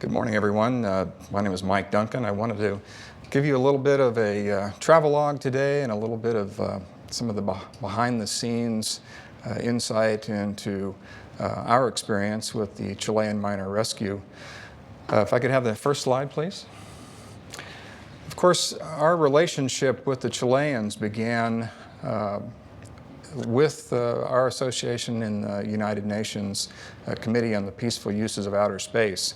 Good morning, everyone. My name is Mike Duncan. I wanted to give you a little bit of a travelogue today and a little bit of some of the behind-the-scenes insight into our experience with the Chilean Miner Rescue. If I could have the first slide, please. Of course, our relationship with the Chileans began with our association in the United Nations Committee on the Peaceful Uses of Outer Space.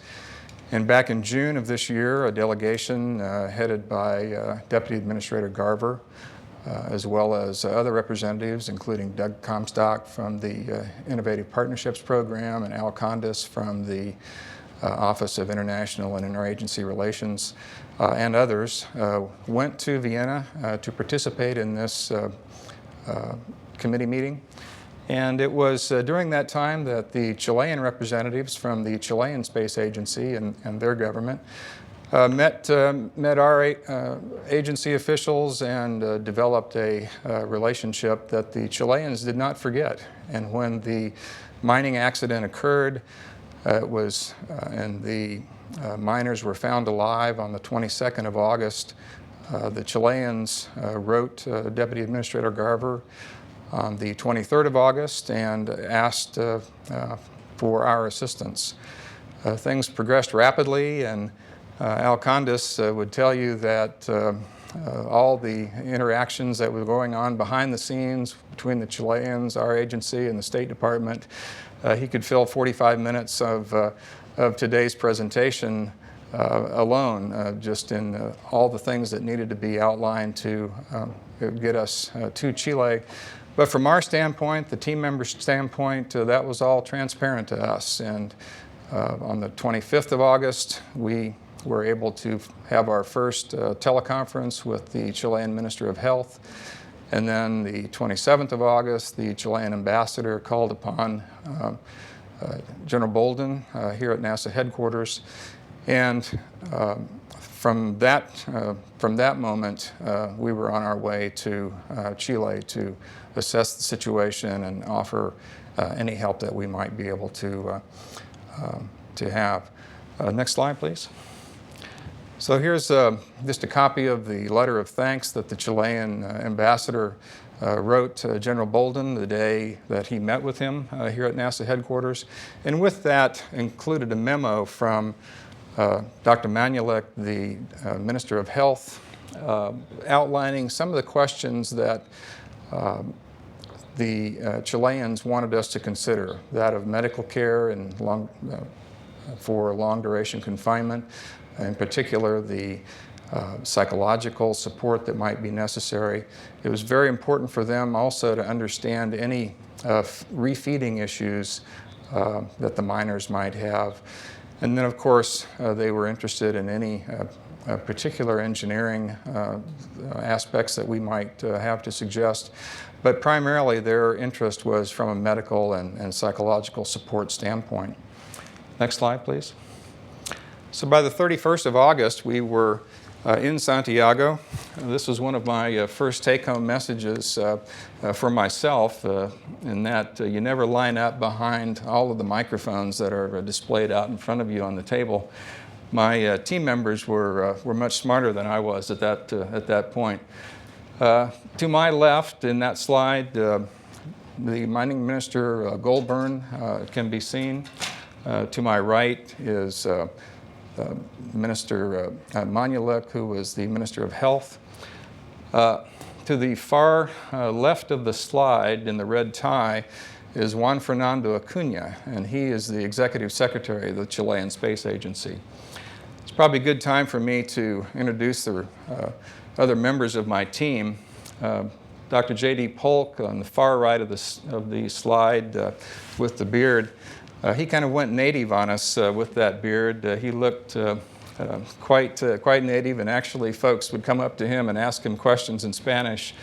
And back in June of this year, a delegation headed by Deputy Administrator Garver, as well as other representatives, including Doug Comstock from the Innovative Partnerships Program and Al Condis from the Office of International and Interagency Relations, and others, went to Vienna to participate in this committee meeting. And it was during that time that the Chilean representatives from the Chilean Space Agency and their government met our agency officials and developed a relationship that the Chileans did not forget. And when the mining accident occurred, and the miners were found alive on the 22nd of August, the Chileans wrote Deputy Administrator Garver on the 23rd of August and asked for our assistance. Things progressed rapidly, and Al Condis would tell you that all the interactions that were going on behind the scenes between the Chileans, our agency, and the State Department, he could fill 45 minutes of today's presentation alone, just in all the things that needed to be outlined to get us to Chile. But from our standpoint, the team members' standpoint, that was all transparent to us. And on the 25th of August, we were able to have our first teleconference with the Chilean Minister of Health. And then the 27th of August, the Chilean ambassador called upon General Bolden here at NASA headquarters. And from that moment, we were on our way to Chile to assess the situation and offer any help that we might be able to have. Next slide, please. So here's just a copy of the letter of thanks that the Chilean ambassador wrote General Bolden the day that he met with him here at NASA headquarters. And with that included a memo from Dr. Manulik, the Minister of Health, outlining some of the questions that the Chileans wanted us to consider, that of medical care and for long-duration confinement, in particular the psychological support that might be necessary. It was very important for them also to understand any refeeding issues that the miners might have. And then, of course, they were interested in any particular engineering aspects that we might have to suggest. But primarily, their interest was from a medical and psychological support standpoint. Next slide, please. So by the 31st of August, we were in Santiago. This was one of my first take-home messages for myself, in that you never line up behind all of the microphones that are displayed out in front of you on the table. My team members were much smarter than I was at that point. To my left in that slide, the Mining Minister Goldburn can be seen. To my right is Minister Manulik, who was the Minister of Health. To the far left of the slide in the red tie is Juan Fernando Acuna, and he is the Executive Secretary of the Chilean Space Agency. It's probably a good time for me to introduce the other members of my team. Dr. J.D. Polk on the far right of the slide with the beard. He kind of went native on us with that beard. He looked quite native, and actually folks would come up to him and ask him questions in Spanish,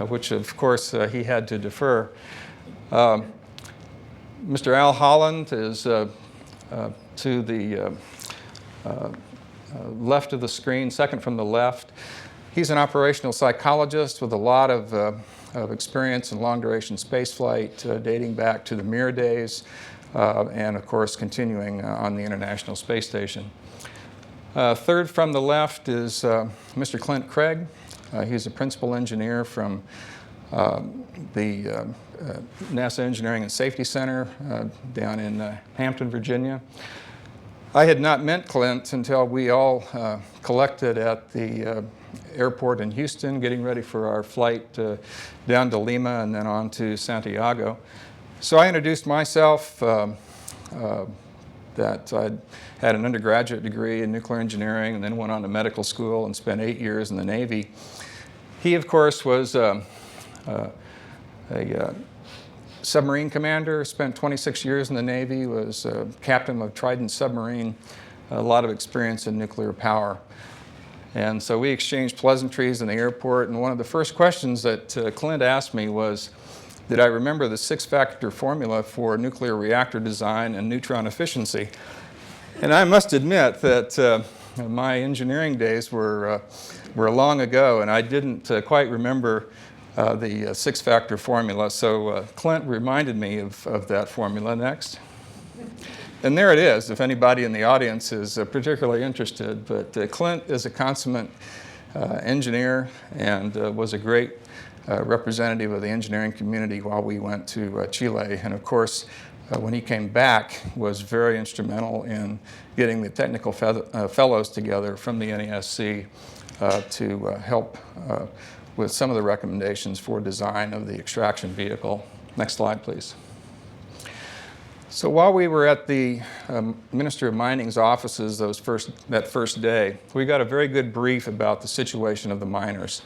which of course he had to defer. Mr. Al Holland is to the left of the screen, second from the left. He's an operational psychologist with a lot of experience in long-duration spaceflight dating back to the Mir days. and of course continuing on the International Space Station. Third from the left is Mr. Clint Craig. He's a principal engineer from the NASA Engineering and Safety Center down in Hampton, Virginia. I had not met Clint until we all collected at the airport in Houston, getting ready for our flight down to Lima and then on to Santiago. So I introduced myself, that I had an undergraduate degree in nuclear engineering and then went on to medical school and spent 8 years in the Navy. He, of course, was a submarine commander, spent 26 years in the Navy, was captain of Trident submarine, a lot of experience in nuclear power. And so we exchanged pleasantries in the airport, and one of the first questions that Clint asked me was, did I remember the 6-factor formula for nuclear reactor design and neutron efficiency? And I must admit that my engineering days were long ago, and I didn't quite remember the 6-factor formula. So Clint reminded me of that formula next. And there it is, if anybody in the audience is particularly interested. But Clint is a consummate engineer and was a great representative of the engineering community while we went to Chile. And of course, when he came back, was very instrumental in getting the technical fellows together from the NESC to help with some of the recommendations for design of the extraction vehicle. Next slide, please. So while we were at the Minister of Mining's offices that first day, we got a very good brief about the situation of the miners.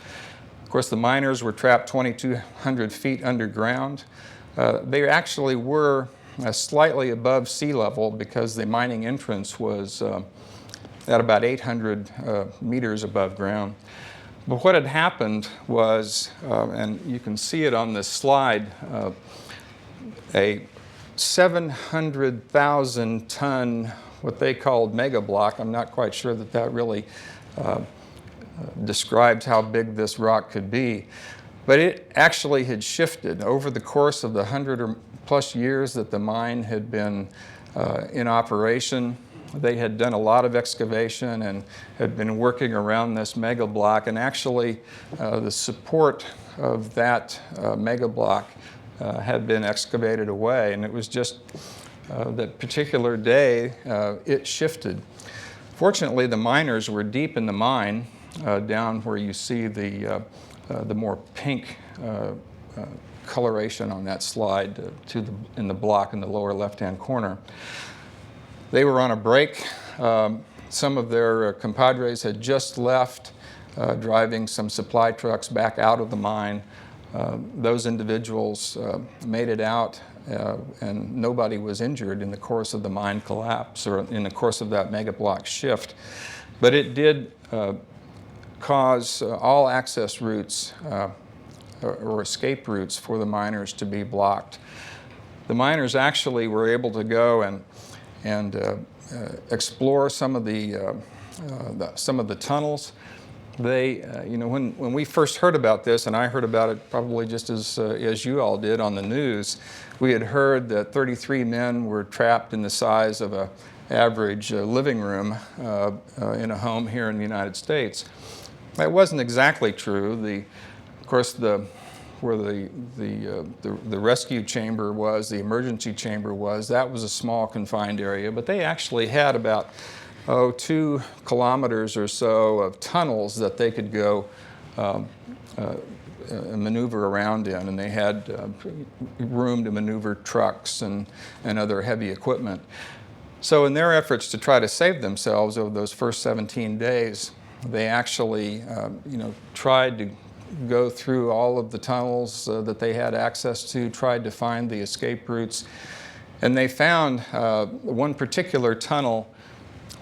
Of course, the miners were trapped 2,200 feet underground. They actually were slightly above sea level because the mining entrance was at about 800 meters above ground. But what had happened was, and you can see it on this slide, a 700,000 ton, what they called mega block. I'm not quite sure that that really describes how big this rock could be, but it actually had shifted over the course of the 100 or plus years that the mine had been in operation. They had done a lot of excavation and had been working around this mega block, and actually the support of that mega block had been excavated away, and it was just that particular day it shifted. Fortunately, the miners were deep in the mine, down where you see the more pink coloration on that slide in the block in the lower left-hand corner. They were on a break. Some of their compadres had just left, driving some supply trucks back out of the mine. Those individuals made it out, and nobody was injured in the course of the mine collapse or in the course of that mega block shift. But it did cause all access routes or escape routes for the miners to be blocked. The miners actually were able to go and explore some of the tunnels. They, when we first heard about this, and I heard about it probably just as you all did on the news, we had heard that 33 men were trapped in the size of an average living room in a home here in the United States. That wasn't exactly true. Of course, where the rescue chamber was, the emergency chamber was, that was a small confined area, but they actually had about 2 kilometers or so of tunnels that they could go maneuver around in, and they had room to maneuver trucks and other heavy equipment. So in their efforts to try to save themselves over those first 17 days, they actually tried to go through all of the tunnels that they had access to, tried to find the escape routes, and they found one particular tunnel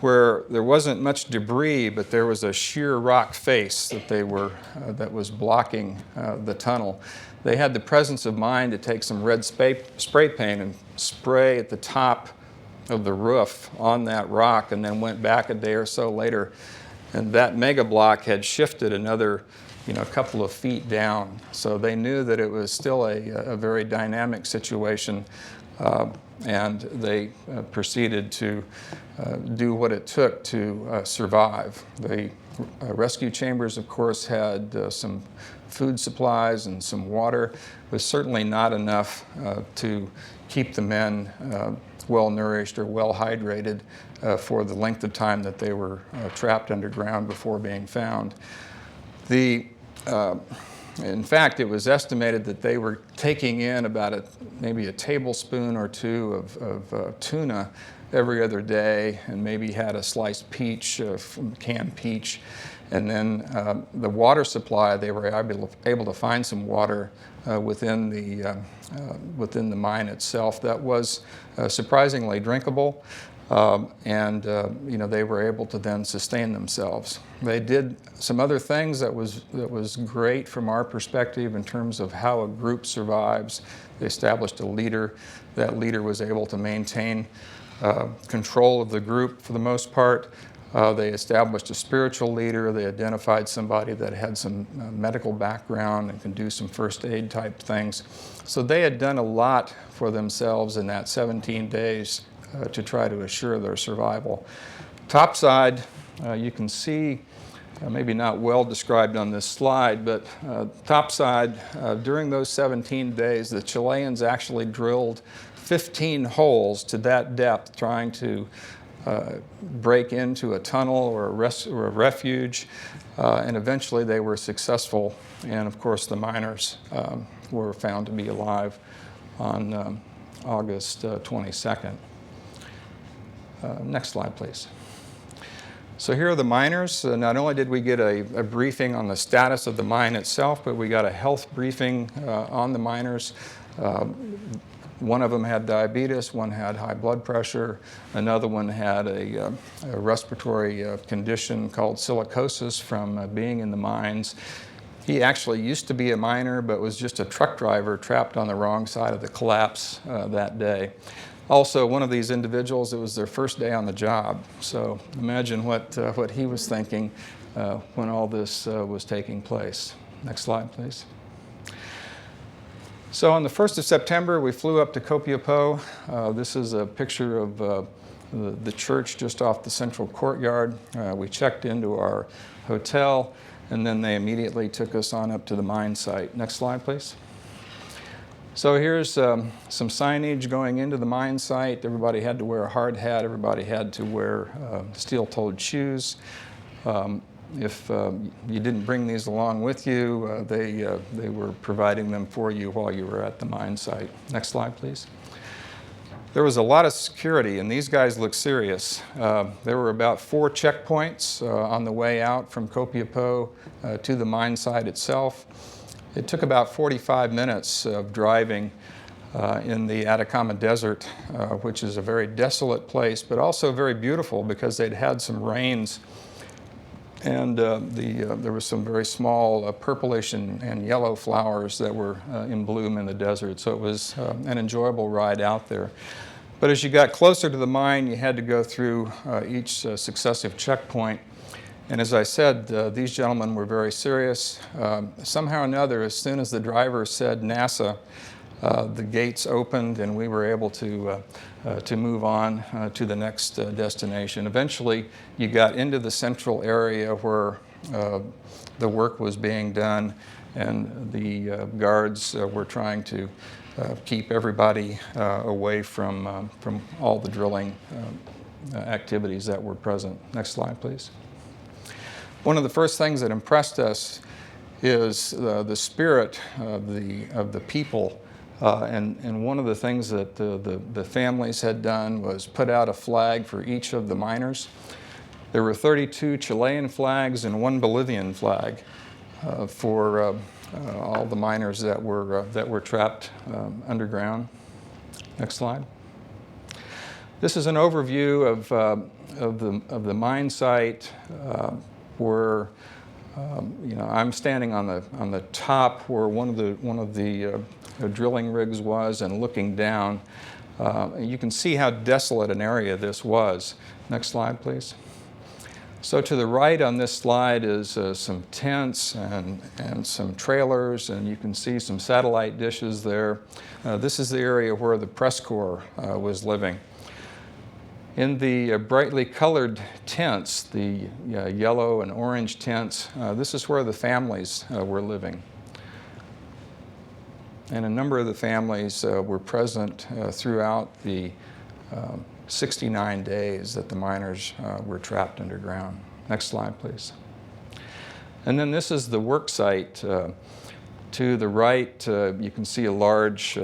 where there wasn't much debris, but there was a sheer rock face that was blocking the tunnel. They had the presence of mind to take some red spray paint and spray at the top of the roof on that rock, and then went back a day or so later, and that mega block had shifted another couple of feet down. So they knew that it was still a very dynamic situation and they proceeded to do what it took to survive. The rescue chambers, of course, had some food supplies and some water. It was certainly not enough to keep the men well nourished or well hydrated for the length of time that they were trapped underground before being found. In fact, it was estimated that they were taking in about maybe a tablespoon or two of tuna every other day, and maybe had a sliced peach, from canned peach. And then the water supply, they were able to find some water within the mine itself that was surprisingly drinkable. They were able to then sustain themselves. They did some other things that was great from our perspective in terms of how a group survives. They established a leader. That leader was able to maintain control of the group for the most part. They established a spiritual leader. They identified somebody that had some medical background and can do some first aid type things. So they had done a lot for themselves in that 17 days to try to assure their survival. Topside, you can see, maybe not well described on this slide, but topside, during those 17 days, the Chileans actually drilled 15 holes to that depth, trying to break into a tunnel or a refuge, and eventually they were successful. And of course, the miners were found to be alive on August 22nd. Next slide, please. So here are the miners. Not only did we get a briefing on the status of the mine itself, but we got a health briefing on the miners. One of them had diabetes, one had high blood pressure, another one had a respiratory condition called silicosis from being in the mines. He actually used to be a miner, but was just a truck driver trapped on the wrong side of the collapse that day. Also, one of these individuals, it was their first day on the job. So imagine what he was thinking when all this was taking place. Next slide, please. So on the 1st of September, we flew up to Copiapó. This is a picture of the church just off the central courtyard. We checked into our hotel, and then they immediately took us on up to the mine site. Next slide, please. So here's some signage going into the mine site. Everybody had to wear a hard hat. Everybody had to wear steel-toed shoes. If you didn't bring these along with you, they were providing them for you while you were at the mine site. Next slide, please. There was a lot of security, and these guys looked serious. There were about 4 checkpoints on the way out from Copiapó to the mine site itself. It took about 45 minutes of driving in the Atacama Desert, which is a very desolate place, but also very beautiful because they'd had some rains. And there was some very small purplish and yellow flowers that were in bloom in the desert. So it was an enjoyable ride out there. But as you got closer to the mine, you had to go through each successive checkpoint. And as I said, these gentlemen were very serious. Somehow or another, as soon as the driver said NASA, the gates opened and we were able to move on to the next destination. Eventually, you got into the central area where the work was being done, and the guards were trying to keep everybody away from all the drilling activities that were present. Next slide, please. One of the first things that impressed us is the spirit of the people. And one of the things that the families had done was put out a flag for each of the miners. There were 32 Chilean flags and 1 Bolivian flag for all the miners that were trapped underground. Next slide. This is an overview of the mine site where I'm standing on the top where one of the drilling rigs was, and looking down. You can see how desolate an area this was. Next slide, please. So to the right on this slide is some tents and some trailers, and you can see some satellite dishes there. This is the area where the press corps was living. In the brightly colored tents, the yellow and orange tents, this is where the families were living. And a number of the families were present throughout the 69 days that the miners were trapped underground. Next slide, please. And then this is the work site. To the right, you can see a large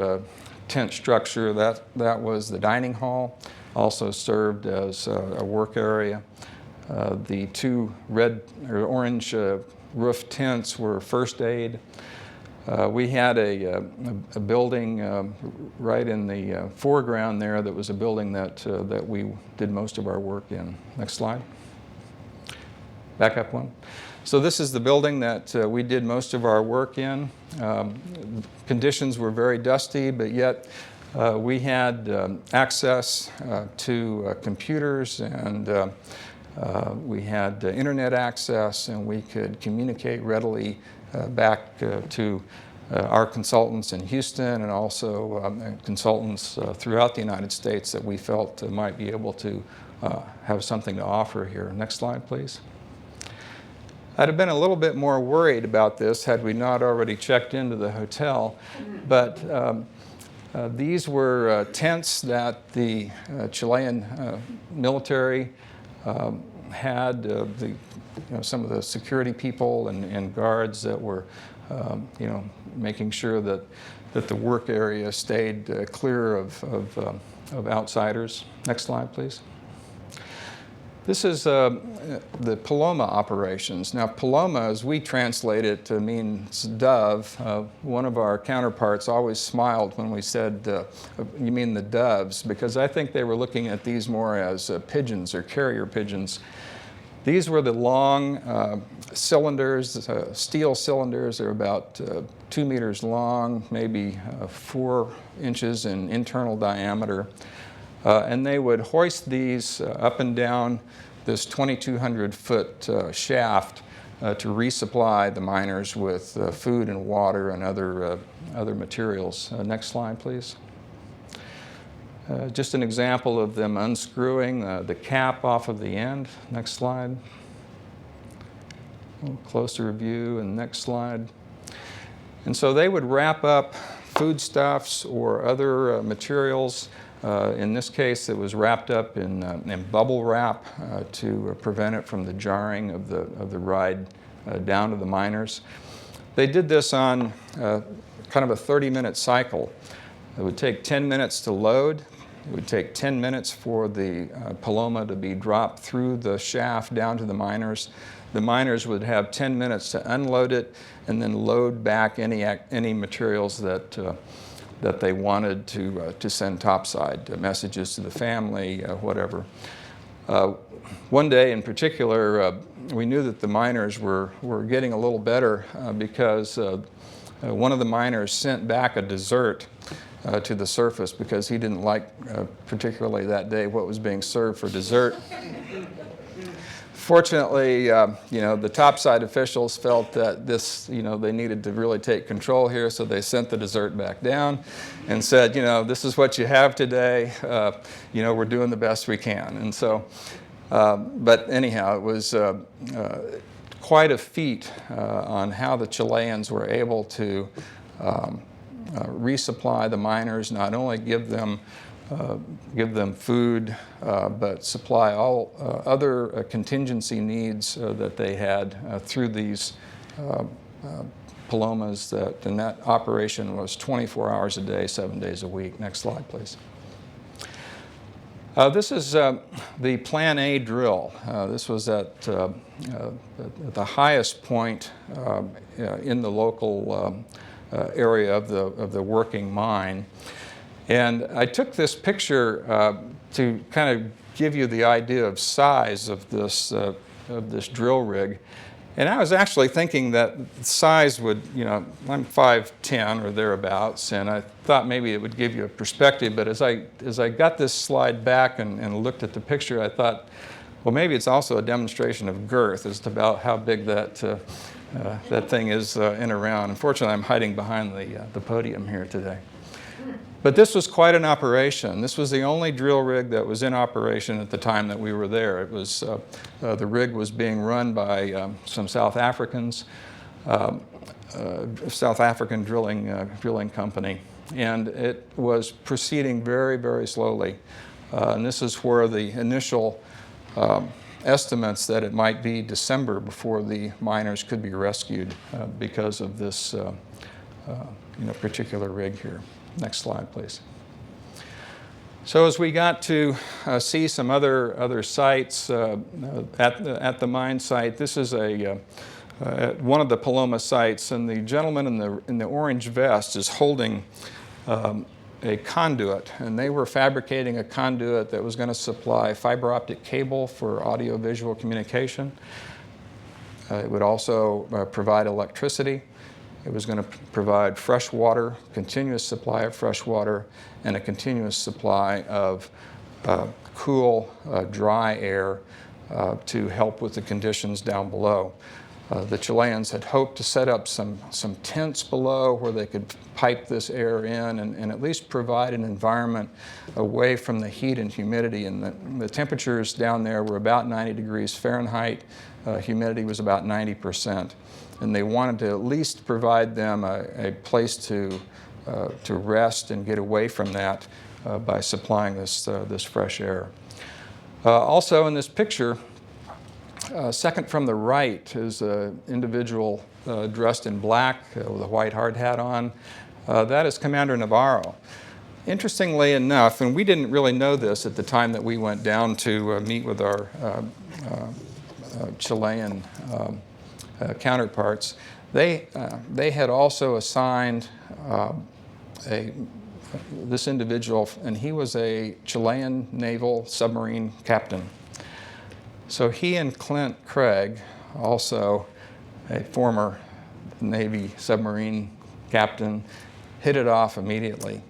tent structure. That was the dining hall, also served as a work area. The two red or orange roof tents were first aid. We had a building right in the foreground there that was a building that we did most of our work in. Next slide. Back up one. So this is the building that we did most of our work in. Conditions were very dusty, but yet we had access to computers, and we had internet access, and we could communicate readily back to our consultants in Houston, and also consultants throughout the United States that we felt might be able to have something to offer here. Next slide, please. I'd have been a little bit more worried about this had we not already checked into the hotel, but these were tents that the Chilean military had. Some of the security people and guards that were, making sure that the work area stayed clear of outsiders. Next slide, please. This is the Paloma operations. Now, Paloma, as we translate it, means dove. One of our counterparts always smiled when we said, you mean the doves, because I think they were looking at these more as pigeons or carrier pigeons. These were the long cylinders, steel cylinders. They're about 2 meters long, maybe 4 inches in internal diameter. And they would hoist these up and down this 2,200-foot shaft to resupply the miners with food and water and other materials. Next slide, please. Just an example of them unscrewing the cap off of the end. Next slide. A little closer view, and next slide. And so they would wrap up foodstuffs or other materials. In this case, it was wrapped up in bubble wrap to prevent it from the jarring of the ride down to the miners. They did this on kind of a 30-minute cycle. It would take 10 minutes to load. It would take 10 minutes for the Paloma to be dropped through the shaft down to the miners. The miners would have 10 minutes to unload it and then load back any materials that they wanted to send topside, messages to the family, whatever. One day in particular, we knew that the miners were getting a little better because one of the miners sent back a dessert to the surface because he didn't like particularly that day what was being served for dessert. Fortunately, the topside officials felt that this, they needed to really take control here, so they sent the dessert back down and said, this is what you have today. We're doing the best we can. And so, but anyhow, it was quite a feat on how the Chileans were able to resupply the miners, not only give them food, but supply all other contingency needs that they had through these Palomas. And that operation was 24 hours a day, 7 days a week. Next slide, please. This is the Plan A drill. This was at the highest point in the local area of the working mine. And I took this picture to kind of give you the idea of size of this drill rig. And I was actually thinking that size would, I'm 5'10" or thereabouts, and I thought maybe it would give you a perspective. But as I got this slide back and looked at the picture, I thought, Well, maybe it's also a demonstration of girth as to about how big that thing is in a round. Unfortunately, I'm hiding behind the podium here today. But this was quite an operation. This was the only drill rig that was in operation at the time that we were there. It was, the rig was being run by some South Africans, South African drilling company. And it was proceeding very, very slowly. And this is where the initial estimates that it might be December before the miners could be rescued because of this particular rig here. Next slide, please. So as we got to see some other sites at the mine site, this is one of the Paloma sites, and the gentleman in the orange vest is holding a conduit, and they were fabricating a conduit that was going to supply fiber optic cable for audio-visual communication. It would also provide electricity. It was going to provide fresh water, continuous supply of fresh water, and a continuous supply of cool, dry air to help with the conditions down below. The Chileans had hoped to set up some tents below where they could pipe this air in and at least provide an environment away from the heat and humidity. And the temperatures down there were about 90 degrees Fahrenheit. Humidity was about 90%. And they wanted to at least provide them a place to rest and get away from that by supplying this fresh air. Also in this picture, second from the right is an individual dressed in black with a white hard hat on. That is Commander Navarro. Interestingly enough, and we didn't really know this at the time that we went down to meet with our Chilean counterparts, they had also assigned this individual, and he was a Chilean naval submarine captain. So he and Clint Craig, also a former Navy submarine captain, hit it off immediately.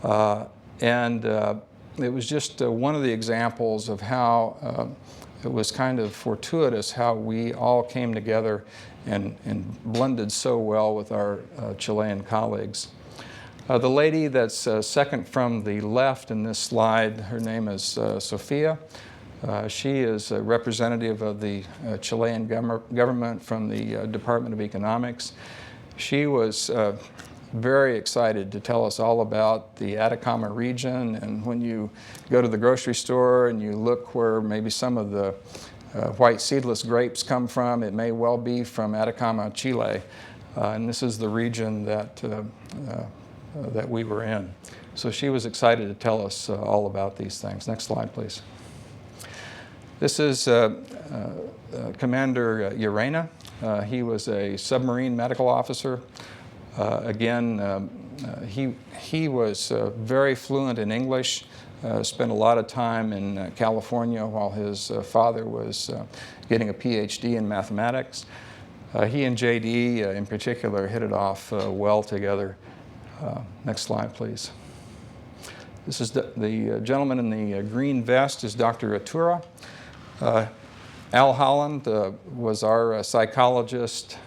And it was just one of the examples of how it was kind of fortuitous how we all came together and blended so well with our Chilean colleagues. The lady that's second from the left in this slide, her name is Sofia. She is a representative of the Chilean government from the Department of Economics. She was very excited to tell us all about the Atacama region, and when you go to the grocery store and you look where maybe some of the white seedless grapes come from, it may well be from Atacama, Chile, and this is the region that we were in. So she was excited to tell us all about these things. Next slide, please. This is Commander Urena. He was a submarine medical officer. Again, he was very fluent in English, spent a lot of time in California while his father was getting a PhD in mathematics. He and JD in particular hit it off well together. Next slide, please. This is the gentleman in the green vest is Dr. Atura. Al Holland was our psychologist.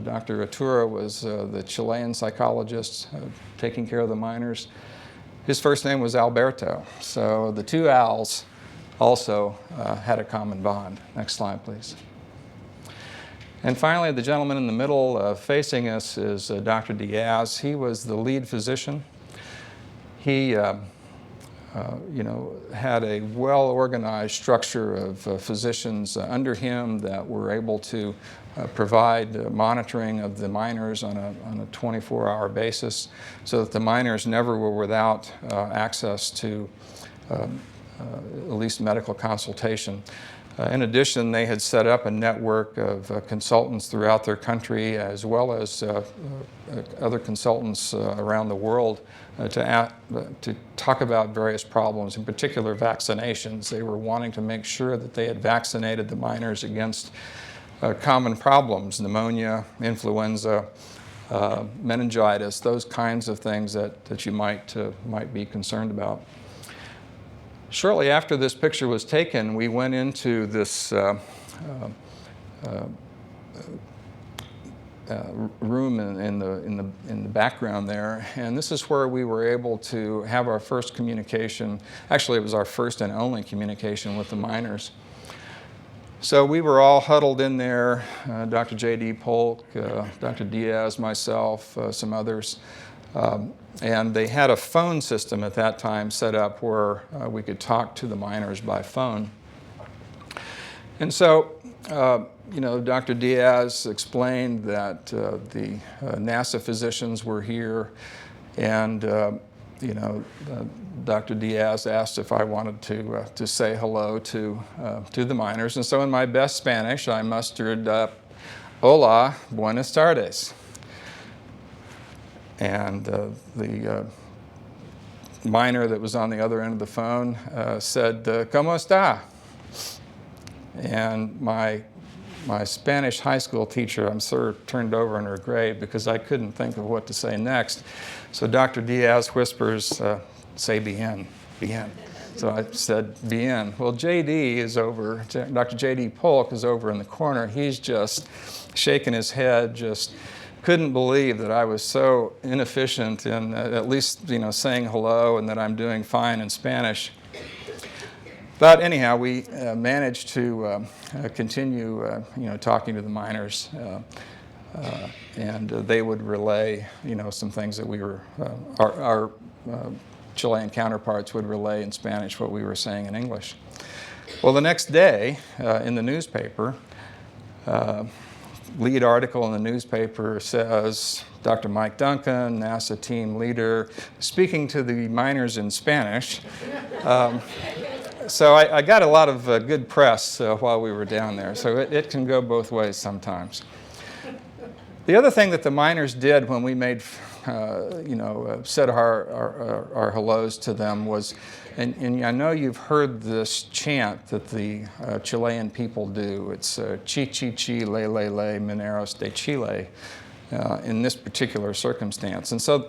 Dr. Atura was the Chilean psychologist taking care of the miners. His first name was Alberto. So the two Als also had a common bond. Next slide, please. And finally, the gentleman in the middle facing us is Dr. Diaz. He was the lead physician. He had a well-organized structure of physicians under him that were able to provide monitoring of the miners on a 24-hour basis so that the miners never were without access to at least medical consultation. In addition, they had set up a network of consultants throughout their country as well as other consultants around the world to talk about various problems, in particular vaccinations. They were wanting to make sure that they had vaccinated the miners against common problems, pneumonia, influenza, meningitis, those kinds of things that you might be concerned about. Shortly after this picture was taken, we went into this room in the background there, and this is where we were able to have our first communication. Actually, it was our first and only communication with the miners. So we were all huddled in there, Dr. J.D. Polk, Dr. Diaz, myself, some others. And they had a phone system at that time set up where we could talk to the miners by phone. And so, you know, Dr. Diaz explained that the NASA physicians were here, and you know, Dr. Diaz asked if I wanted to say hello to the miners. And so in my best Spanish, I mustered up, "Hola, buenas tardes." And the miner that was on the other end of the phone said, "¿Cómo está?" And my Spanish high school teacher, I'm sure, turned over in her grave because I couldn't think of what to say next. So Dr. Diaz whispers, "Say bien, bien." So I said, "Bien." Well, JD is over, Dr. J.D. Polk is over in the corner. He's just shaking his head, just couldn't believe that I was so inefficient in at least, you know, saying hello and that I'm doing fine in Spanish. But anyhow, we managed to continue, you know, talking to the miners, and they would relay, you know, some things that we were, our Chilean counterparts would relay in Spanish what we were saying in English. Well, the next day in the newspaper, lead article in the newspaper says, Dr. Mike Duncan, NASA team leader, speaking to the miners in Spanish. So I got a lot of good press while we were down there. So it can go both ways sometimes. The other thing that the miners did when we made, you know, said our hellos to them was, and I know you've heard this chant that the Chilean people do. It's chi chi chi le le le mineros de Chile in this particular circumstance. And so,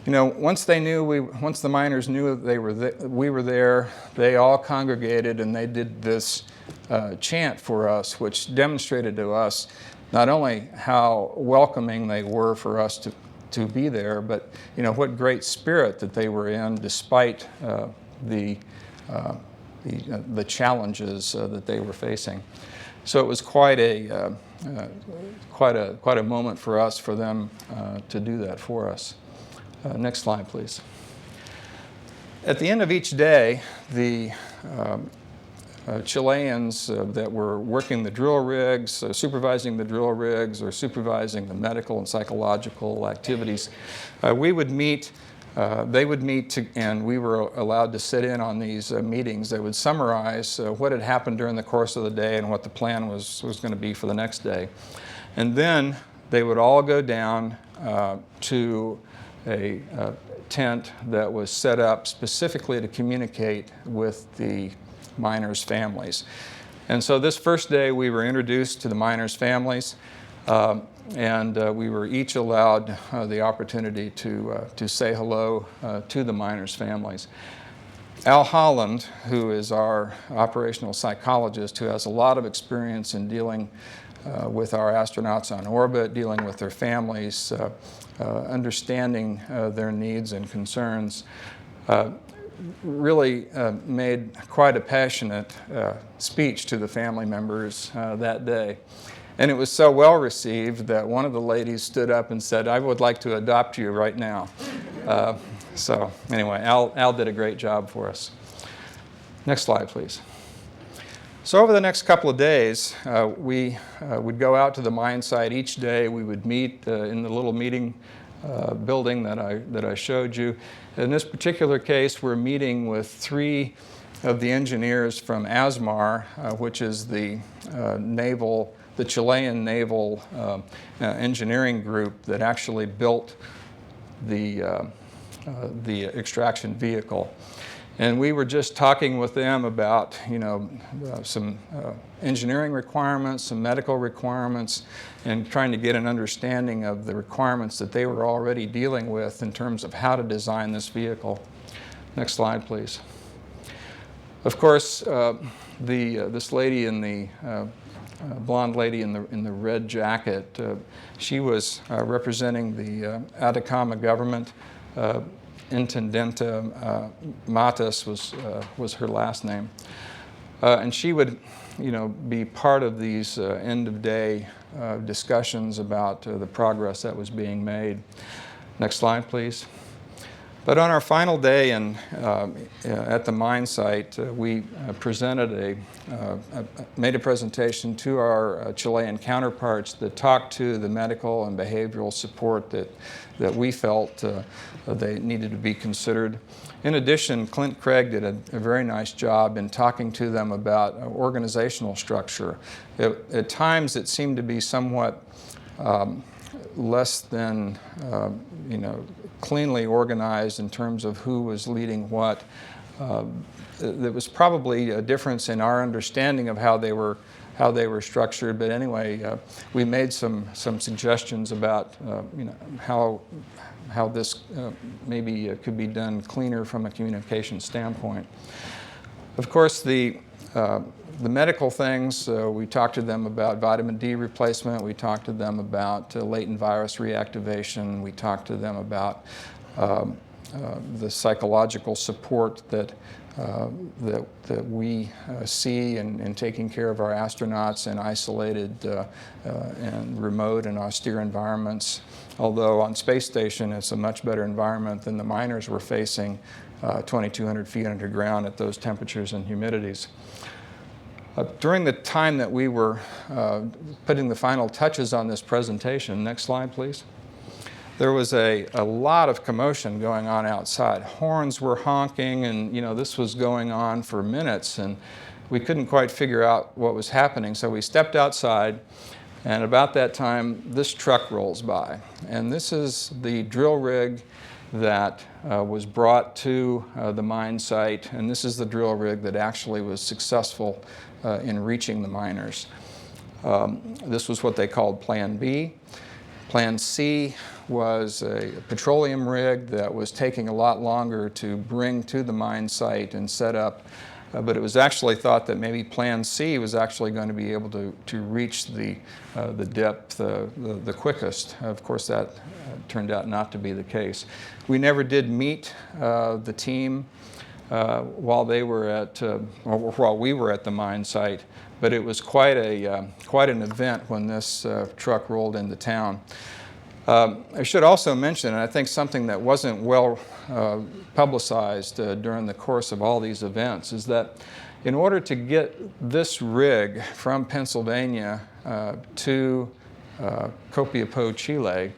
you know, once the miners knew that we were there, they all congregated and they did this chant for us, which demonstrated to us not only how welcoming they were for us to be there, but, you know, what great spirit that they were in despite the challenges that they were facing. So it was quite a moment for us, for them to do that for us. Next slide, please. At the end of each day, the Chileans that were working the drill rigs, supervising the drill rigs, or supervising the medical and psychological activities, we would meet. They would meet, and we were allowed to sit in on these meetings. They would summarize what had happened during the course of the day and what the plan was going to be for the next day. And then they would all go down to a tent that was set up specifically to communicate with the miners' families. And so this first day we were introduced to the miners' families, and we were each allowed the opportunity to say hello to the miners' families. Al Holland, who is our operational psychologist, who has a lot of experience in dealing with our astronauts on orbit, dealing with their families, understanding their needs and concerns, really made quite a passionate speech to the family members that day. And it was so well received that one of the ladies stood up and said, "I would like to adopt you right now." So anyway, Al did a great job for us. Next slide, please. So over the next couple of days, we would go out to the mine site each day. We would meet in the little meeting building that I showed you. In this particular case, we're meeting with 3 of the engineers from ASMAR, which is the Chilean naval engineering group that actually built the extraction vehicle. And we were just talking with them about, you know, some engineering requirements, some medical requirements, and trying to get an understanding of the requirements that they were already dealing with in terms of how to design this vehicle. Next slide, please. Of course, this lady in the blonde lady in the red jacket, she was representing the Atacama government. Intendenta Matas was her last name, and she would, be part of these end-of-day discussions about the progress that was being made. Next slide, please. But on our final day at the mine site, we made a presentation to our Chilean counterparts that talked to the medical and behavioral support that we felt they needed to be considered. In addition, Clint Craig did a very nice job in talking to them about organizational structure. At times, it seemed to be somewhat less than, cleanly organized in terms of who was leading what. There was probably a difference in our understanding of how they were structured, but anyway, we made some suggestions about how this maybe could be done cleaner from a communication standpoint. Of course, the medical things, we talked to them about vitamin D replacement, we talked to them about latent virus reactivation, we talked to them about the psychological support that we see in taking care of our astronauts in isolated and remote and austere environments. Although on space station it's a much better environment than the miners were facing 2,200 feet underground at those temperatures and humidities. During the time that we were putting the final touches on this presentation, next slide please, there was a lot of commotion going on outside. Horns were honking and this was going on for minutes and we couldn't quite figure out what was happening, so we stepped outside, and about that time this truck rolls by. And this is the drill rig that was brought to the mine site, and this is the drill rig that actually was successful in reaching the miners. This was what they called Plan B. Plan C was a petroleum rig that was taking a lot longer to bring to the mine site and set up, but it was actually thought that maybe Plan C was actually going to be able to reach the depth the quickest. Of course, that turned out not to be the case. We never did meet the team while we were at the mine site, but it was quite an event when this truck rolled into town. I should also mention, and I think something that wasn't well publicized during the course of all these events, is that in order to get this rig from Pennsylvania to Copiapó, Chile,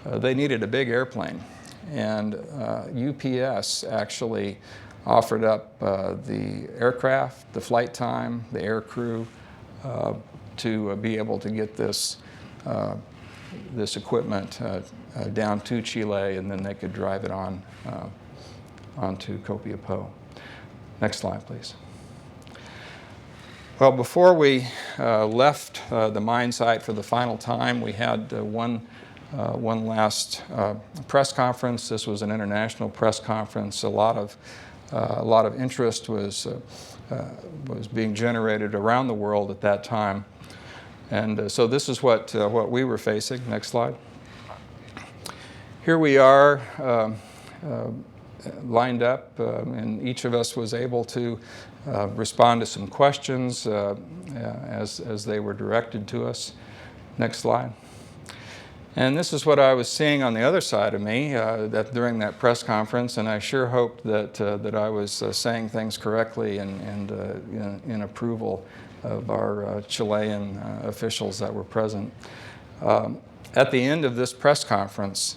they needed a big airplane. And UPS actually offered up the aircraft, the flight time, the air crew to be able to get this equipment down to Chile, and then they could drive it onto Copiapó. Next slide, please. Well, before we left the mine site for the final time, we had one last press conference. This was an international press conference. A lot of interest was being generated around the world at that time. And so this is what we were facing. Next slide. Here we are lined up, and each of us was able to respond to some questions as they were directed to us. Next slide. And this is what I was seeing on the other side of me during that press conference, and I sure hoped that I was saying things correctly and in approval of our Chilean officials that were present. At the end of this press conference,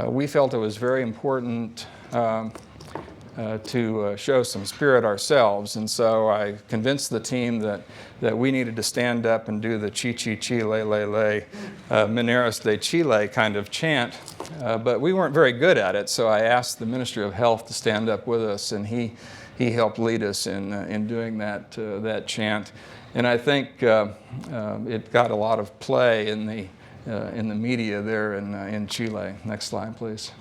we felt it was very important to show some spirit ourselves, and so I convinced the team that we needed to stand up and do the chi-chi-chi, le-le-le, Mineros de Chile kind of chant, but we weren't very good at it, so I asked the Ministry of Health to stand up with us, and he helped lead us in doing that chant, and I think it got a lot of play in the media there in Chile. Next slide, please.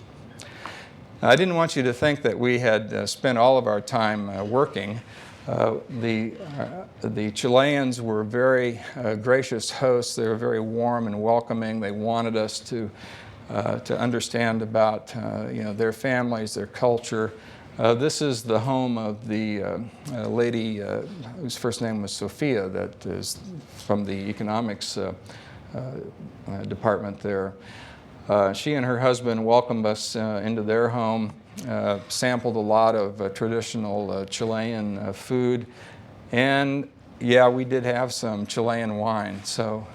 I didn't want you to think that we had spent all of our time working. The Chileans were very gracious hosts. They were very warm and welcoming. They wanted us to understand about their families, their culture. This is the home of the lady whose first name was Sophia, that is from the economics department there. She and her husband welcomed us into their home, sampled a lot of traditional Chilean food, and yeah, we did have some Chilean wine, so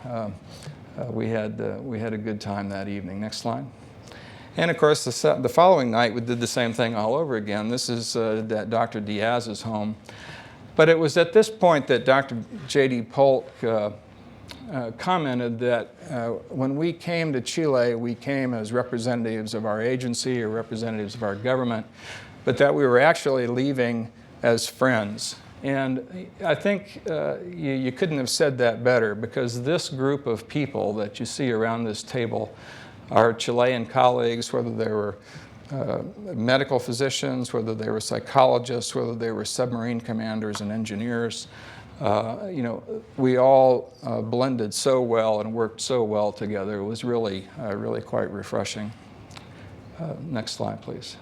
we had a good time that evening. Next slide. And of course, the following night we did the same thing all over again. This is Dr. Diaz's home, but it was at this point that Dr. J.D. Polk commented that when we came to Chile, we came as representatives of our agency or representatives of our government, but that we were actually leaving as friends. And I think you couldn't have said that better, because this group of people that you see around this table are Chilean colleagues, whether they were medical physicians, whether they were psychologists, whether they were submarine commanders and engineers. We all blended so well and worked so well together. It was really quite refreshing. Next slide, please.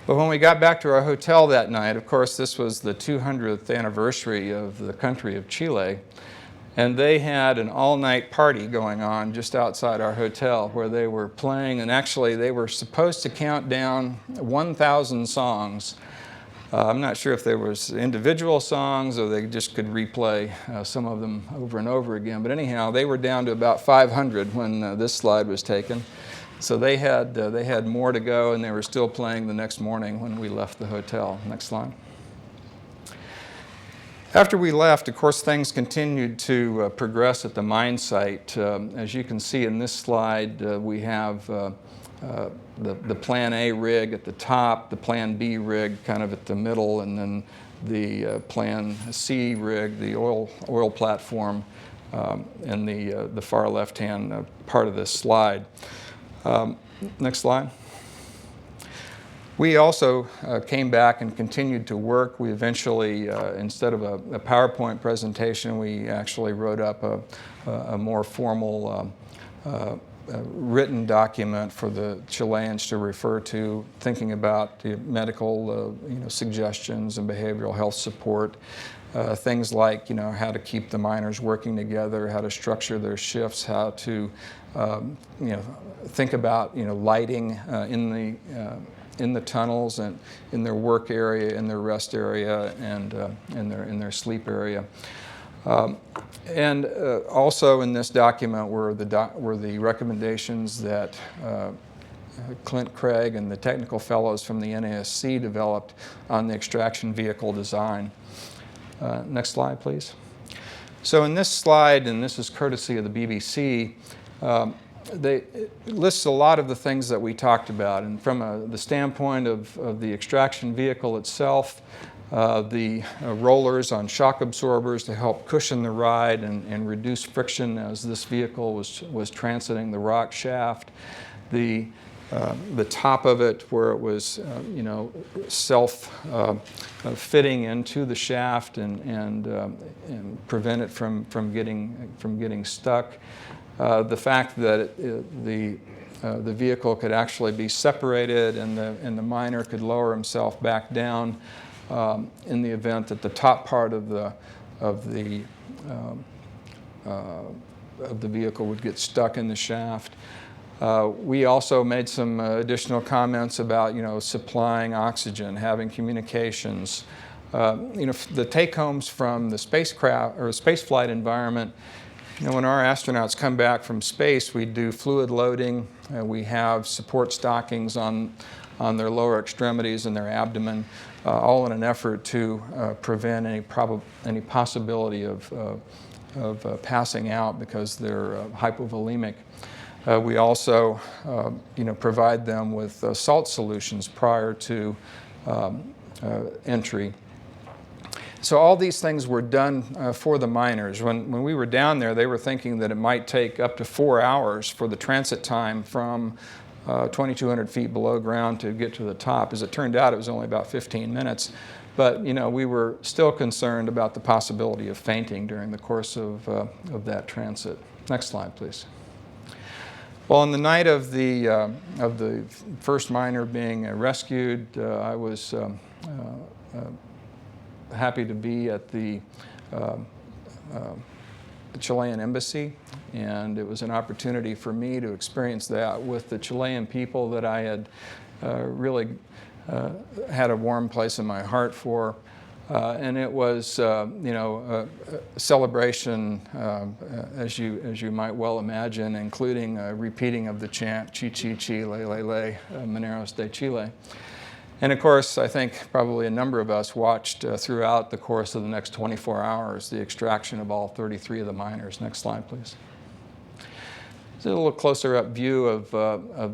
But when we got back to our hotel that night, of course, this was the 200th anniversary of the country of Chile, and they had an all-night party going on just outside our hotel where they were playing, and actually they were supposed to count down 1,000 songs. I'm not sure if there was individual songs or they just could replay some of them over and over again. But anyhow, they were down to about 500 when this slide was taken. So they had more to go, and they were still playing the next morning when we left the hotel. Next slide. After we left, of course, things continued to progress at the mine site. As you can see in this slide, we have the Plan A rig at the top, the Plan B rig kind of at the middle, and then the Plan C rig, the oil platform, in the far left-hand part of this slide. Next slide. We also came back and continued to work. We eventually, instead of a PowerPoint presentation, we actually wrote up a more formal written document for the Chileans to refer to, thinking about the medical suggestions and behavioral health support. Things like how to keep the miners working together, how to structure their shifts, how to think about lighting in the tunnels and in their work area, in their rest area, and in their sleep area. And also in this document were the recommendations that Clint Craig and the technical fellows from the NASC developed on the extraction vehicle design. Next slide, please. So in this slide, and this is courtesy of the BBC, it lists a lot of the things that we talked about. And from the standpoint of the extraction vehicle itself, the rollers on shock absorbers to help cushion the ride and reduce friction as this vehicle was transiting the rock shaft. The top of it, where it was self-fitting into the shaft and prevent it from getting stuck. The fact that the vehicle could actually be separated and the miner could lower himself back down in the event that the top part of the vehicle would get stuck in the shaft. We also made some additional comments about supplying oxygen, having communications. The take-homes from the spacecraft or spaceflight environment. When our astronauts come back from space, we do fluid loading. We have support stockings on their lower extremities and their abdomen, all in an effort to prevent any possibility of passing out because they're hypovolemic. We also provide them with salt solutions prior to entry. So all these things were done for the miners. When we were down there, they were thinking that it might take up to 4 hours for the transit time from 2,200 feet below ground to get to the top. As it turned out, it was only about 15 minutes. but we were still concerned about the possibility of fainting during the course of that transit. Next slide, please. Well, on the night of the first miner being rescued, I was happy to be at the Chilean embassy, and it was an opportunity for me to experience that with the Chilean people that I had really had a warm place in my heart for. And it was, a celebration, as you might well imagine, including a repeating of the chant, Chi Chi Chi, Le Le Le, Mineros de Chile. And of course, I think probably a number of us watched throughout the course of the next 24 hours the extraction of all 33 of the miners. Next slide, please. This is a little closer up view of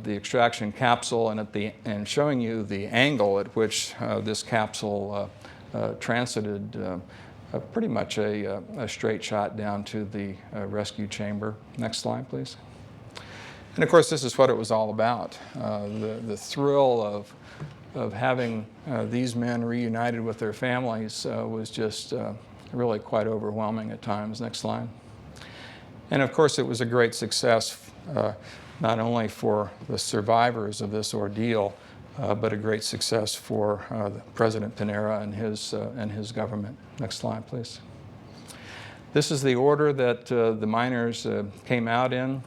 the extraction capsule and showing you the angle at which this capsule transited pretty much a straight shot down to the rescue chamber. Next slide, please. And of course, this is what it was all about. The thrill of having these men reunited with their families was just really quite overwhelming at times. Next slide. And of course, it was a great success, not only for the survivors of this ordeal, but a great success for President Piñera and his government. Next slide, please. This is the order that the miners came out in.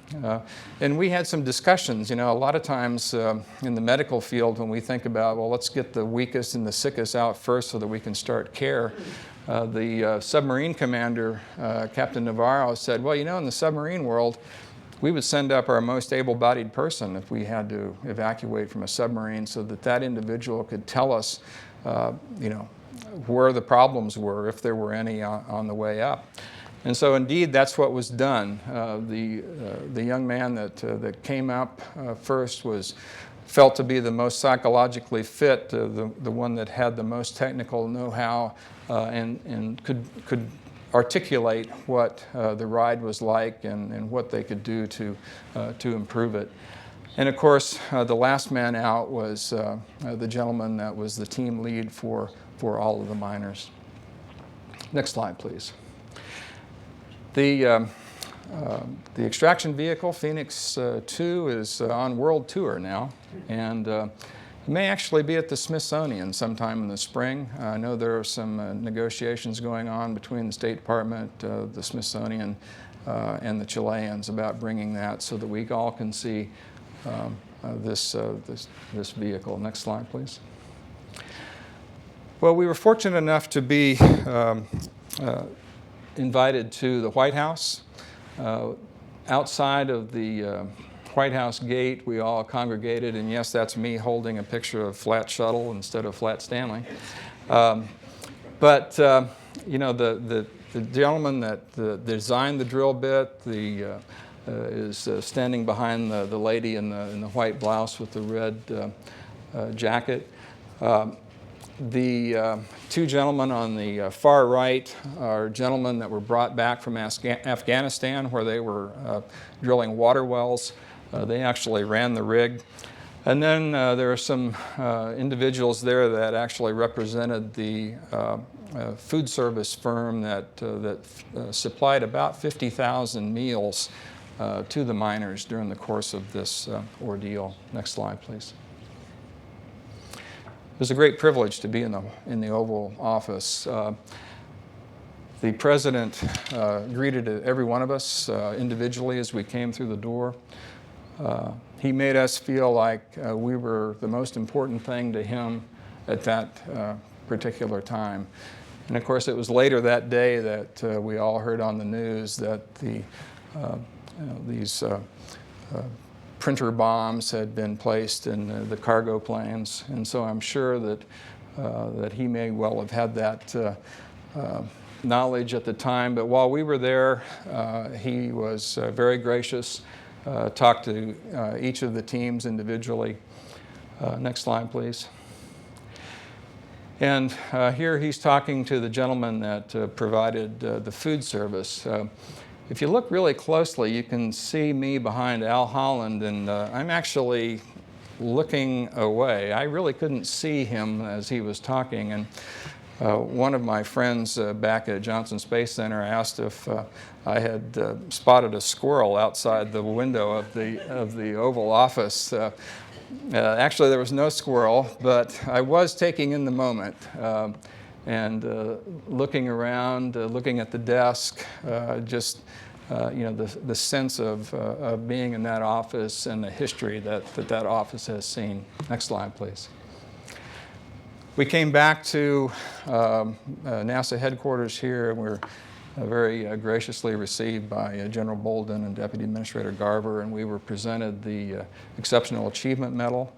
And we had some discussions. A lot of times in the medical field, when we think about, well, let's get the weakest and the sickest out first so that we can start care, the submarine commander, Captain Navarro, said, well, in the submarine world, we would send up our most able-bodied person if we had to evacuate from a submarine so that individual could tell us, where the problems were, if there were any on the way up. And so indeed, that's what was done. The young man that came up first was felt to be the most psychologically fit, the one that had the most technical know-how and could articulate what the ride was like and what they could do to improve it. And of course, the last man out was the gentleman that was the team lead for all of the miners. Next slide, please. The extraction vehicle, Phoenix 2, is on world tour now, and it may actually be at the Smithsonian sometime in the spring. I know there are some negotiations going on between the State Department, the Smithsonian, and the Chileans about bringing that so that we all can see this vehicle. Next slide, please. Well, we were fortunate enough to be invited to the White House. Outside of the White House gate, we all congregated, and yes, that's me holding a picture of Flat Shuttle instead of Flat Stanley. But the gentleman that designed the drill bit is standing behind the lady in the white blouse with the red jacket. The two gentlemen on the far right are gentlemen that were brought back from Afghanistan, where they were drilling water wells. They actually ran the rig. And then there are some individuals there that actually represented the food service firm that supplied about 50,000 meals to the miners during the course of this ordeal. Next slide, please. It was a great privilege to be in the Oval Office. The President greeted every one of us individually as we came through the door. He made us feel like we were the most important thing to him at that particular time. And of course, it was later that day that we all heard on the news that these printer bombs had been placed in the cargo planes. And so I'm sure that he may well have had that knowledge at the time. But while we were there, he was very gracious, talked to each of the teams individually. Next slide, please. And here he's talking to the gentleman that provided the food service. If you look really closely, you can see me behind Al Holland, and I'm actually looking away. I really couldn't see him as he was talking. And One of my friends back at Johnson Space Center asked if I had spotted a squirrel outside the window of the Oval Office. Actually, there was no squirrel, but I was taking in the moment and looking around, looking at the desk, just the sense of being in that office and the history that office has seen. Next slide, please. We came back to NASA headquarters here, and we're very graciously received by General Bolden and Deputy Administrator Garver, and we were presented the Exceptional Achievement Medal.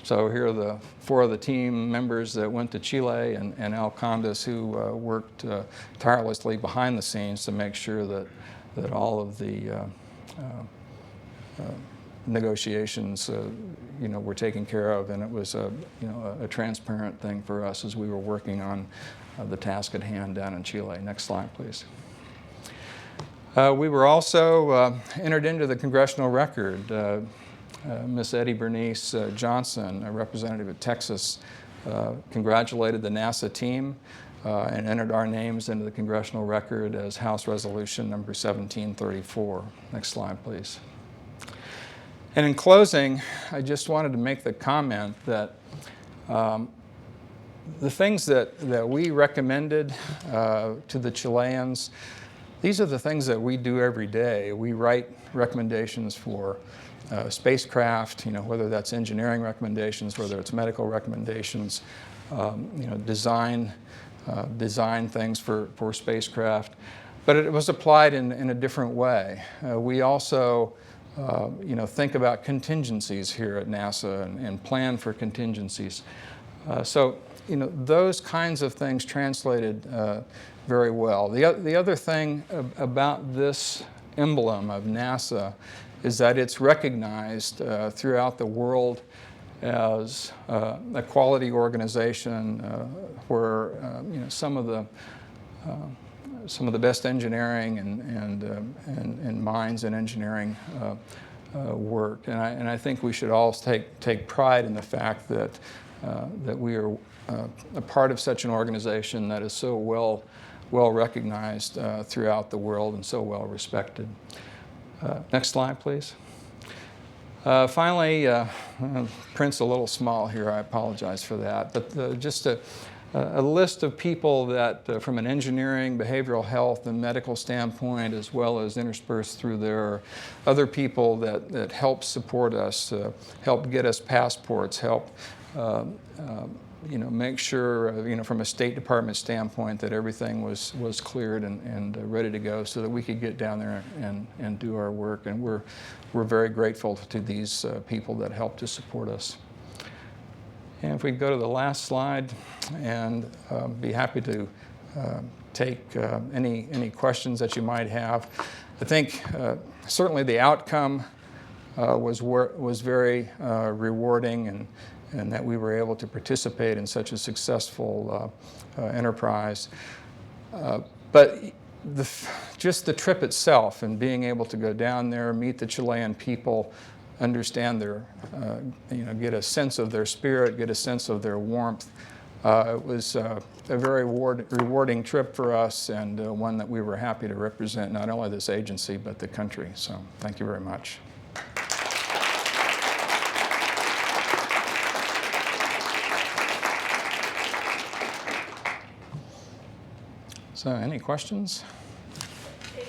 So here are the 4 of the team members that went to Chile, and Al Condas, who worked tirelessly behind the scenes to make sure that all of the negotiations were taken care of, and it was a transparent thing for us as we were working on the task at hand down in Chile. Next slide, please. We were also entered into the congressional record. Miss Eddie Bernice Johnson, a representative of Texas, congratulated the NASA team and entered our names into the congressional record as House Resolution number 1734. Next slide, please. And in closing, I just wanted to make the comment that the things that we recommended to the Chileans, these are the things that we do every day. We write recommendations for spacecraft, whether that's engineering recommendations, whether it's medical recommendations, design things for spacecraft. But it was applied in a different way. We also think about contingencies here at NASA and plan for contingencies. So those kinds of things translated very well. The other thing about this emblem of NASA is that it's recognized throughout the world as a quality organization where some of the best engineering and minds in engineering work. And I think we should all take pride in the fact that we are a part of such an organization that is so well recognized throughout the world and so well respected. Next slide, please. Finally, print's a little small here. I apologize for that. But just a list of people that, from an engineering, behavioral health, and medical standpoint, as well as interspersed through there, are other people that help support us, help get us passports, help make sure, from a State Department standpoint, that everything was cleared and ready to go so that we could get down there and do our work. And we're very grateful to these people that helped to support us. And if we go to the last slide, and be happy to take any questions that you might have. I think certainly the outcome was very rewarding, and that we were able to participate in such a successful enterprise. But just the trip itself and being able to go down there, meet the Chilean people, understand their, get a sense of their spirit, get a sense of their warmth. It was a very rewarding trip for us, and one that we were happy to represent not only this agency but the country. So thank you very much. So any questions? You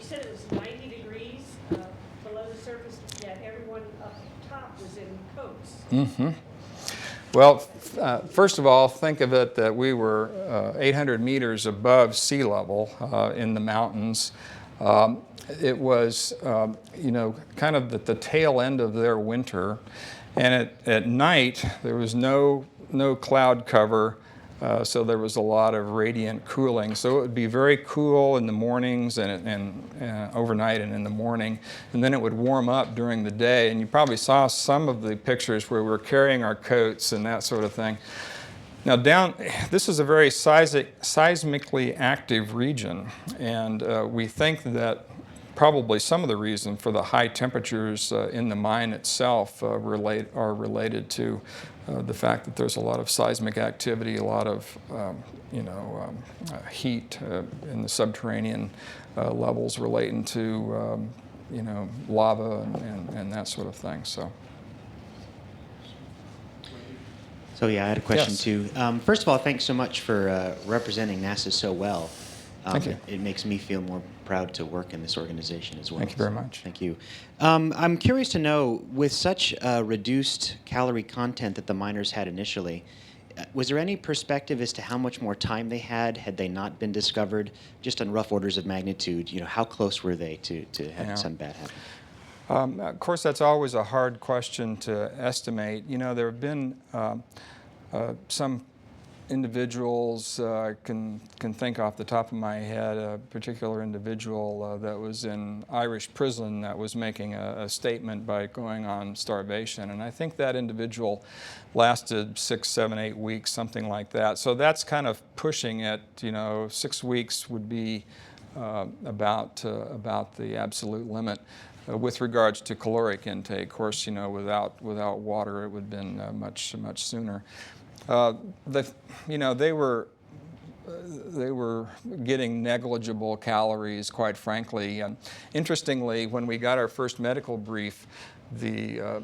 said it was 90 degrees below the surface, yet everyone up top was in coats. Mm-hmm. Well, first of all, think of it that we were 800 meters above sea level in the mountains. It was, kind of the tail end of their winter. And at night, there was no cloud cover. So there was a lot of radiant cooling. So it would be very cool in the mornings and overnight and in the morning. And then it would warm up during the day. And you probably saw some of the pictures where we were carrying our coats and that sort of thing. Now this is a very seismically active region. And we think that probably some of the reason for the high temperatures in the mine itself are related to the fact that there's a lot of seismic activity, a lot of heat in the subterranean levels relating to lava and that sort of thing. So yeah, I had a question Yes. too. First of all, thanks so much for representing NASA so well. Thank you. It makes me feel more proud to work in this organization as well. Thank you very much. Thank you. I'm curious to know, with such reduced calorie content that the miners had initially, was there any perspective as to how much more time they had they not been discovered? Just on rough orders of magnitude, how close were they to having something bad happen? Of course, that's always a hard question to estimate. There have been some individuals, can think off the top of my head, a particular individual that was in Irish prison that was making a statement by going on starvation. And I think that individual lasted 6, 7, 8 weeks, something like that. So that's kind of pushing it. 6 weeks would be about the absolute limit. With regards to caloric intake, of course, without water, it would have been much sooner. They were getting negligible calories, quite frankly. Interestingly, when we got our first medical brief, the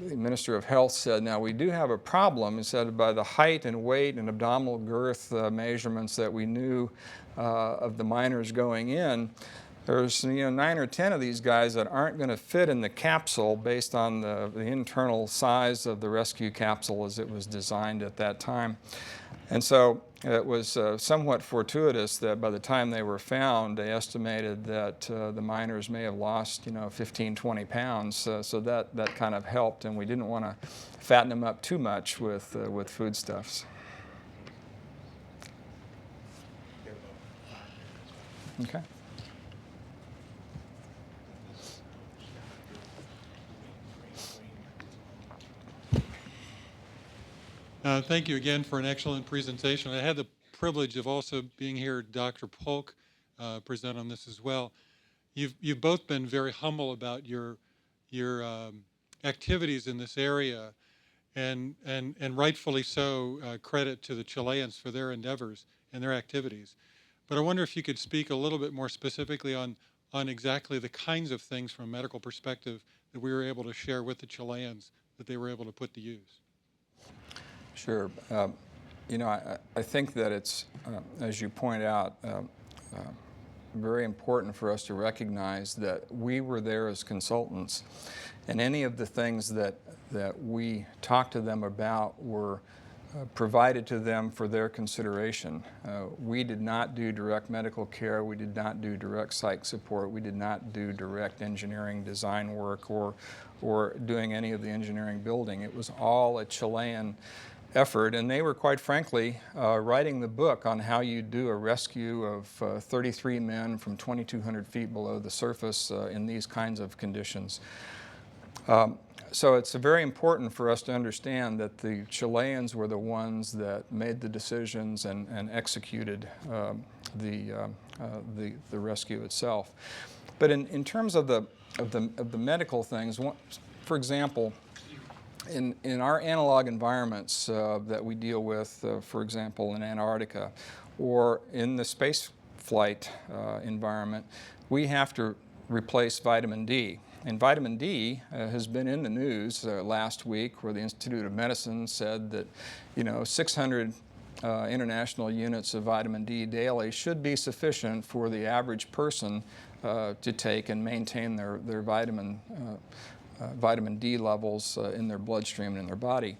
Minister of Health said, "Now we do have a problem." He said, "By the height and weight and abdominal girth measurements that we knew of the miners going in, there's 9 or 10 of these guys that aren't going to fit in the capsule based on the internal size of the rescue capsule as it was designed at that time." And so it was somewhat fortuitous that by the time they were found, they estimated that the miners may have lost 15, 20 pounds. So that kind of helped, and we didn't want to fatten them up too much with foodstuffs. Okay. Thank you again for an excellent presentation. I had the privilege of also being here, Dr. Polk, present on this as well. You've both been very humble about your activities in this area, and rightfully so. Credit to the Chileans for their endeavors and their activities. But I wonder if you could speak a little bit more specifically on exactly the kinds of things from a medical perspective that we were able to share with the Chileans that they were able to put to use. Sure. I think that it's, as you point out, very important for us to recognize that we were there as consultants, and any of the things that we talked to them about were provided to them for their consideration. We did not do direct medical care. We did not do direct psych support. We did not do direct engineering design work or doing any of the engineering building. It was all a Chilean effort, and they were, quite frankly, writing the book on how you do a rescue of 33 men from 2,200 feet below the surface in these kinds of conditions. So it's very important for us to understand that the Chileans were the ones that made the decisions and executed the rescue itself. But in terms of the medical things, for example, in our analog environments that we deal with, for example, in Antarctica or in the space flight environment, we have to replace vitamin D. And vitamin D has been in the news last week, where the Institute of Medicine said that 600 international units of vitamin D daily should be sufficient for the average person to take and maintain their vitamin D levels in their bloodstream and in their body.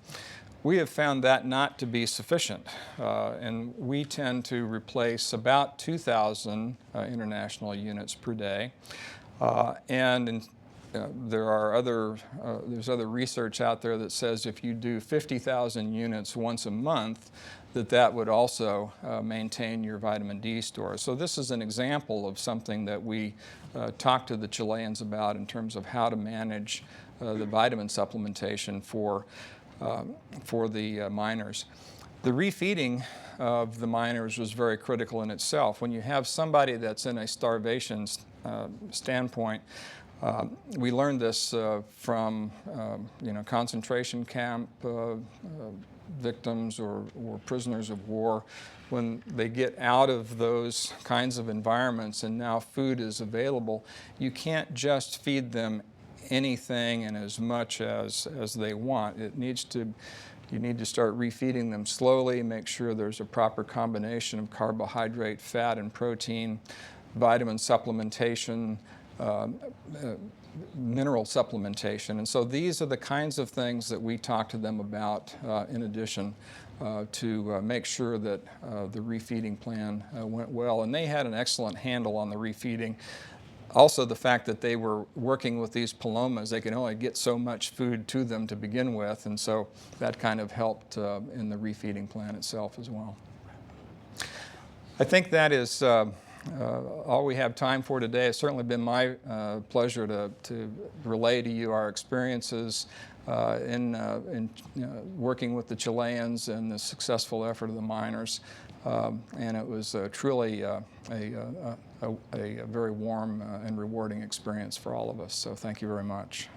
We have found that not to be sufficient, and we tend to replace about 2,000 international units per day. There's other research out there that says if you do 50,000 units once a month, that would also maintain your vitamin D store. So this is an example of something that we talked to the Chileans about in terms of how to manage the vitamin supplementation for the miners. The refeeding of the miners was very critical in itself. When you have somebody that's in a starvation standpoint, we learned this from concentration camp victims or prisoners of war. When they get out of those kinds of environments and now food is available, you can't just feed them anything and as much as they want. You need to start refeeding them slowly, make sure there's a proper combination of carbohydrate, fat, and protein, vitamin supplementation, mineral supplementation. And so these are the kinds of things that we talk to them about in addition to make sure that the refeeding plan went well. And they had an excellent handle on the refeeding. Also, the fact that they were working with these Palomas, they could only get so much food to them to begin with, and so that kind of helped in the refeeding plan itself as well. I think that is all we have time for today. It's certainly been my pleasure to relay to you our experiences in working with the Chileans and the successful effort of the miners. And it was truly a very warm and rewarding experience for all of us. So thank you very much.